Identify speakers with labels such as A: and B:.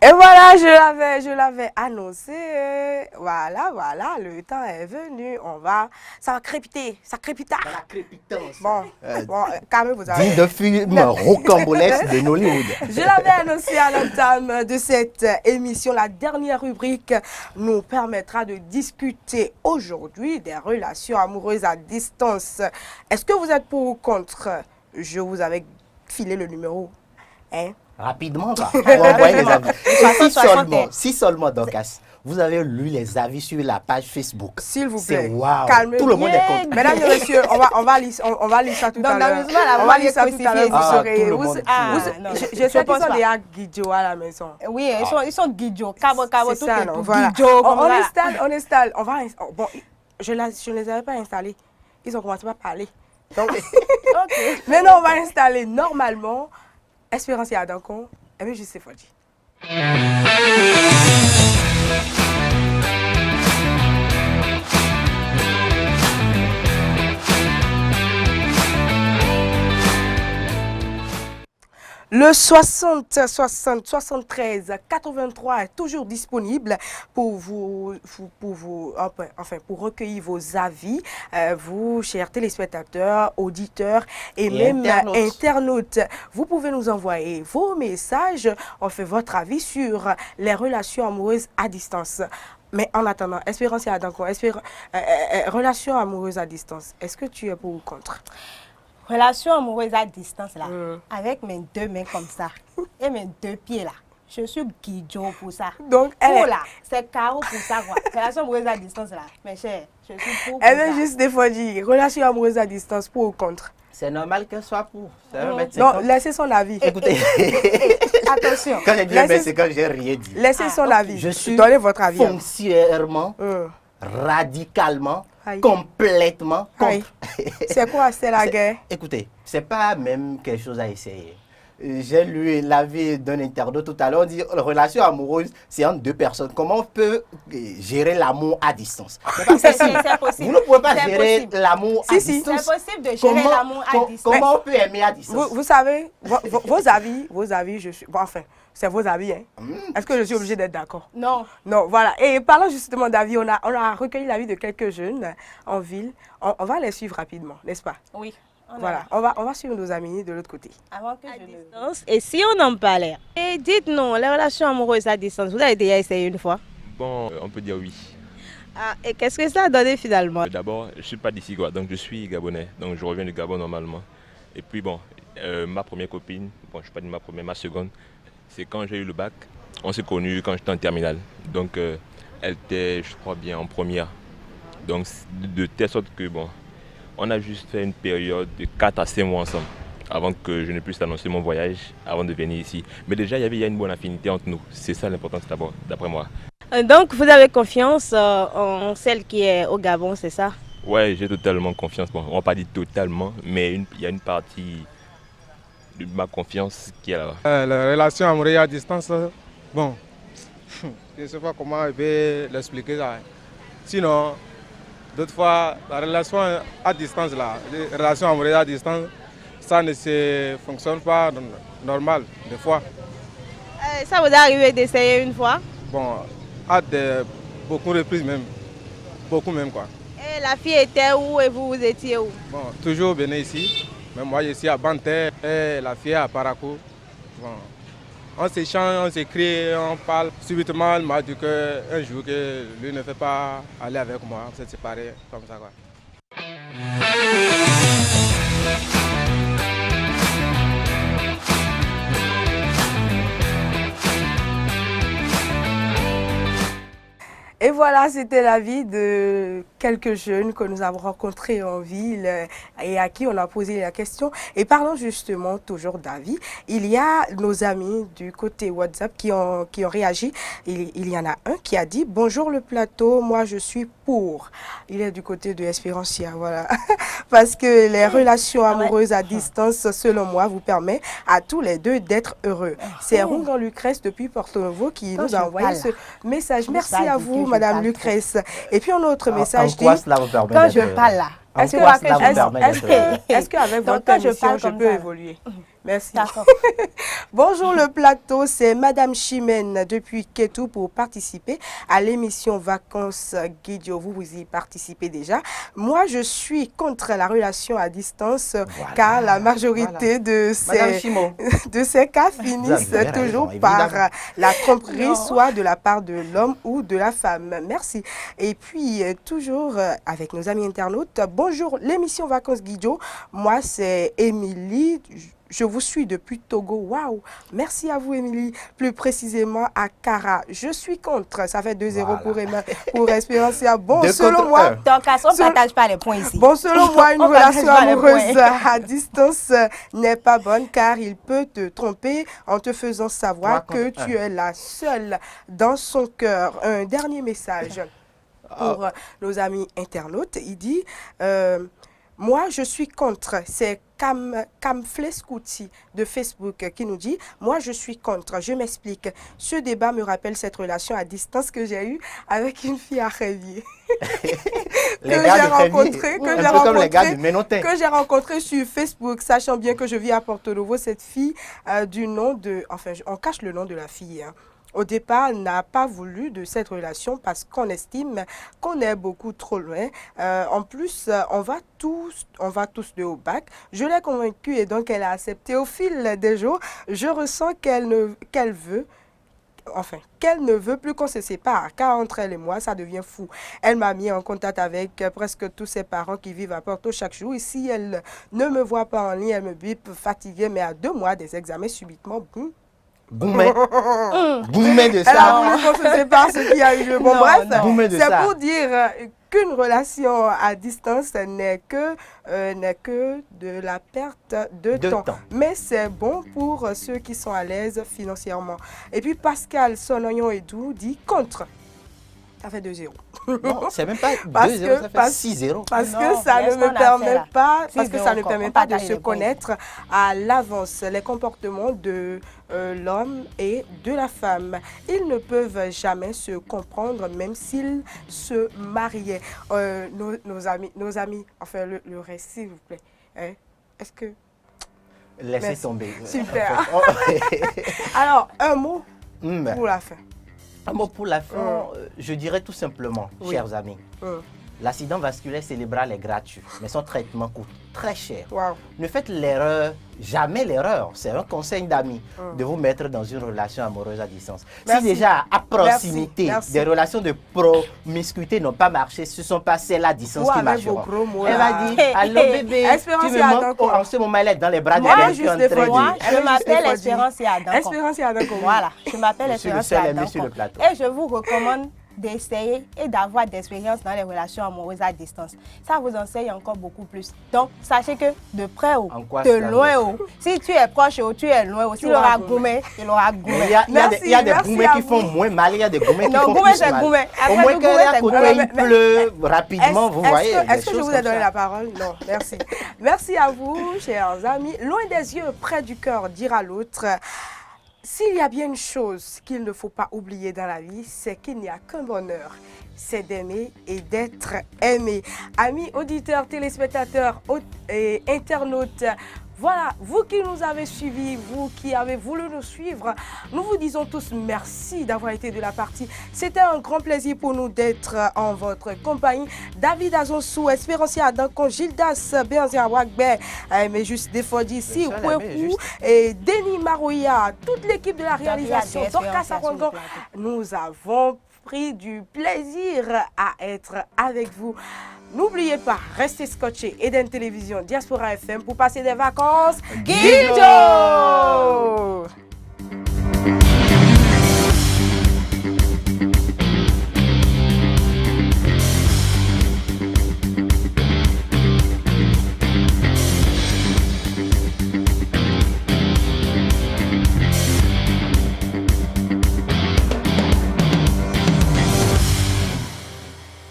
A: Et voilà, je l'avais annoncé. Voilà, le temps est venu. Ça va crépiter, ça crépita.
B: La crépitance.
A: Bon, calmez vous avez.
B: Digne de film rocambolesque de Nollywood.
A: Je l'avais annoncé à l'entame de cette émission. La dernière rubrique nous permettra de discuter aujourd'hui des relations amoureuses à distance. Est-ce que vous êtes pour ou contre? Je vous avais filé le numéro. Hein?
B: Rapidement, quoi. Pour envoyer les avis. Si seulement, Dorcas, vous avez lu les avis sur la page Facebook.
A: S'il vous plaît.
B: Wow.
A: Calmez-vous.
B: Tout le monde est content.
A: Mesdames et messieurs, on va lire ça tout à l'heure. On va lire ça tout à l'heure. Je sais qu'ils sont des guidjo à la maison.
C: Oui, ils sont guidjo. Cabo, tout
A: ça,
C: est tout
A: voilà.
C: guidjo.
A: On installe. Bon, je ne les avais pas installés. Ils ont commencé à parler. Donc, maintenant, on va installer normalement Espérance et Adankon. Et puis, juste Fodji. Le 73 83 est toujours disponible pour pour recueillir vos avis, vous, chers téléspectateurs, auditeurs et même internautes. Vous pouvez nous envoyer vos messages, on fait votre avis sur les relations amoureuses à distance. Mais en attendant, Espérance et Adankon, relations amoureuses à distance, est-ce que tu es pour ou contre?
C: Relation amoureuse à distance là, avec mes deux mains comme ça et mes deux pieds là. Je suis guidjo pour ça.
A: Donc,
C: là, c'est carreau pour ça quoi. Relation amoureuse à distance là, mes chers, je suis pour
A: elle veut juste des fois dire, relation amoureuse à distance, pour ou contre?
B: C'est normal qu'elle soit pour.
A: Non, laissez son avis.
B: Écoutez,
C: attention.
B: Quand j'ai dit c'est quand j'ai rien dit.
A: Laissez son avis.
B: Je suis
A: donnez votre avis.
B: Foncièrement, radicalement, complètement contre.
A: C'est quoi, c'est la guerre?
B: Écoutez, c'est pas même quelque chose à essayer. J'ai lu l'avis d'un internaute tout à l'heure, on dit relation amoureuse, c'est entre deux personnes. Comment on peut gérer l'amour à distance?
C: C'est possible.
B: Vous ne pouvez pas gérer l'amour à distance.
C: C'est possible de gérer l'amour à distance.
B: Comment on peut aimer à distance?
A: Vous savez, vos avis, je suis... Bon, enfin, c'est vos avis, hein. Est-ce que je suis obligée d'être d'accord?
C: Non.
A: Non, voilà. Et parlant justement d'avis, on a recueilli l'avis de quelques jeunes en ville. On va les suivre rapidement, n'est-ce pas?
C: Oui.
A: Voilà, on va suivre nos amis de l'autre côté.
C: Avant que je
D: distance. Et si on en parlait? Et dites-nous, les relations amoureuses à distance, vous avez déjà essayé une fois?
E: Bon, on peut dire oui.
D: Ah, et qu'est-ce que ça a donné finalement?
E: D'abord, je ne suis pas d'ici, quoi, donc je suis gabonais, donc je reviens du Gabon normalement. Et puis bon, ma première copine, bon, je ne suis pas dit ma première, ma seconde, c'est quand j'ai eu le bac, on s'est connus quand j'étais en terminale. Donc elle était, je crois bien, en première. Donc de telle sorte que bon, on a juste fait une période de 4 à 5 mois ensemble avant que je ne puisse annoncer mon voyage, avant de venir ici. Mais déjà, il y a une bonne affinité entre nous. C'est ça l'importance d'abord, d'après moi.
D: Donc, vous avez confiance en celle qui est au Gabon, c'est ça?
E: Ouais, j'ai totalement confiance. Bon, on va pas dire totalement, mais il y a une partie de ma confiance qui est là.
F: La relation amoureuse à distance, bon, je ne sais pas comment je vais l'expliquer ça. Sinon, d'autres fois, la relation à distance, là, les relations amoureuses à distance, ça ne fonctionne pas normal, des fois.
D: Ça vous est arrivé d'essayer une fois?
F: Bon, beaucoup de reprises même. Beaucoup même, quoi.
D: Et la fille était où et vous étiez où?
F: Bon, toujours venir ici. Mais moi, je suis à Banter et la fille est à Parakou. Bon. On s'échange, on s'écrit, on parle. Subitement, elle m'a dit qu'un jour que lui ne fait pas aller avec moi. On s'est séparés comme ça, quoi.
A: Et voilà, c'était l'avis de quelques jeunes que nous avons rencontrés en ville et à qui on a posé la question. Et parlons justement toujours d'avis, il y a nos amis du côté WhatsApp qui ont réagi. Il y en a un qui a dit « Bonjour le plateau, moi je suis pour ». Il est du côté de Espérancia, voilà. Parce que les relations amoureuses à distance, selon moi, vous permet à tous les deux d'être heureux. C'est Rongan Lucrèce depuis Porto Novo qui nous a envoyé ce message. Merci à vous, Madame Lucrèce. Et puis un autre message dit,
C: quand je parle là,
A: est-ce qu'avec votre permission, je peux évoluer? Merci.
C: D'accord.
A: Bonjour le plateau, c'est Madame Chimène depuis Kétou pour participer à l'émission Vacances Guidio. Vous y participez déjà. Moi, je suis contre la relation à distance car la majorité de ces cas finissent toujours par la tromperie, soit de la part de l'homme ou de la femme. Merci. Et puis, toujours avec nos amis internautes, bonjour l'émission Vacances Guidio. Moi, c'est Émilie. Je vous suis depuis Togo. Waouh! Merci à vous, Émilie. Plus précisément à Cara. Je suis contre. Ça fait 2-0 pour Espérancia. Bon, selon moi...
C: Donc, on ne partage pas les points ici.
A: Bon, selon moi, une relation amoureuse à distance n'est pas bonne car il peut te tromper en te faisant savoir que tu es la seule dans son cœur. Un dernier message pour nos amis internautes. Il dit... moi, je suis contre. C'est Camflescouti de Facebook qui nous dit « Moi, je suis contre. Je m'explique. Ce débat me rappelle cette relation à distance que j'ai eue avec une fille à Révier. que j'ai rencontré sur Facebook, sachant bien que je vis à Porto Novo. Cette fille du nom de... Enfin, on cache le nom de la fille, hein. Au départ, n'a pas voulu de cette relation parce qu'on estime qu'on est beaucoup trop loin. En plus, on va tous de haut bac. Je l'ai convaincue et donc elle a accepté. Au fil des jours, je ressens qu'elle ne veut plus qu'on se sépare, car entre elle et moi, ça devient fou. Elle m'a mis en contact avec presque tous ses parents qui vivent à Porto chaque jour. Et si elle ne me voit pas en ligne, elle me bip fatiguée, mais à 2 mois des examens, subitement, boum.
B: Boumé de ça.
A: Elle a voulu qu'on se sépare, ce qui a eu lieu. Bon, bref, c'est pour dire qu'une relation à distance n'est que de la perte de temps. Mais c'est bon pour ceux qui sont à l'aise financièrement. Et puis Pascal Sonoyon Edou dit contre. Ça fait 2-0.
B: Non, c'est même pas 2-0, ça fait 6-0.
A: Parce que ça ne me permet pas de se connaître à l'avance les comportements de l'homme et de la femme. Ils ne peuvent jamais se comprendre même s'ils se mariaient. Nos amis, enfin le reste, s'il vous plaît. Hein? Est-ce que...
B: Laissez tomber.
A: Super. Alors, un mot pour la fin.
B: Un mot pour la fin, je dirais tout simplement, chers amis, l'accident vasculaire cérébral est gratuit, mais son traitement coûte très cher. Ne faites jamais l'erreur, c'est un conseil d'amis, de vous mettre dans une relation amoureuse à distance. Si déjà à proximité, des relations de promiscuité n'ont pas marché, ce ne sont pas celles à distance qui marcheront. Elle va dire, allô bébé, tu me manques. En ce moment, elle est dans les bras de quelqu'un en train de...
C: Moi, je m'appelle Espérance Adam.
A: Espérance Adam.
C: Voilà, je m'appelle Espérance Adam. Et je vous recommande d'essayer et d'avoir d'expérience dans les relations amoureuses à distance. Ça vous enseigne encore beaucoup plus. Donc, sachez que de près ou de loin ou, si tu es proche ou tu es loin ou, si il aura goumé, il aura goumé.
B: Il y a des goumés qui font moins mal, il y a des goumés qui font plus mal.
C: Goumé.
B: Au moins qu'à côté, il pleut rapidement, vous voyez.
A: Est-ce que je vous ai donné la parole? Non, merci. Merci à vous, chers amis. Loin des yeux, près du cœur, dira l'autre. S'il y a bien une chose qu'il ne faut pas oublier dans la vie, c'est qu'il n'y a qu'un bonheur, c'est d'aimer et d'être aimé. Amis auditeurs, téléspectateurs et internautes, voilà, vous qui nous avez suivis, vous qui avez voulu nous suivre, nous vous disons tous merci d'avoir été de la partie. C'était un grand plaisir pour nous d'être en votre compagnie. David Azonsou, Espérancia Adankon, Gildas Benzia Wagbe, mais juste des fois d'ici, et Denis Maroya, toute l'équipe de la réalisation, Dorcas Arongon, nous avons pris du plaisir à être avec vous. N'oubliez pas, restez scotchés. Eden Télévision, Diaspora FM pour passer des vacances. Guido!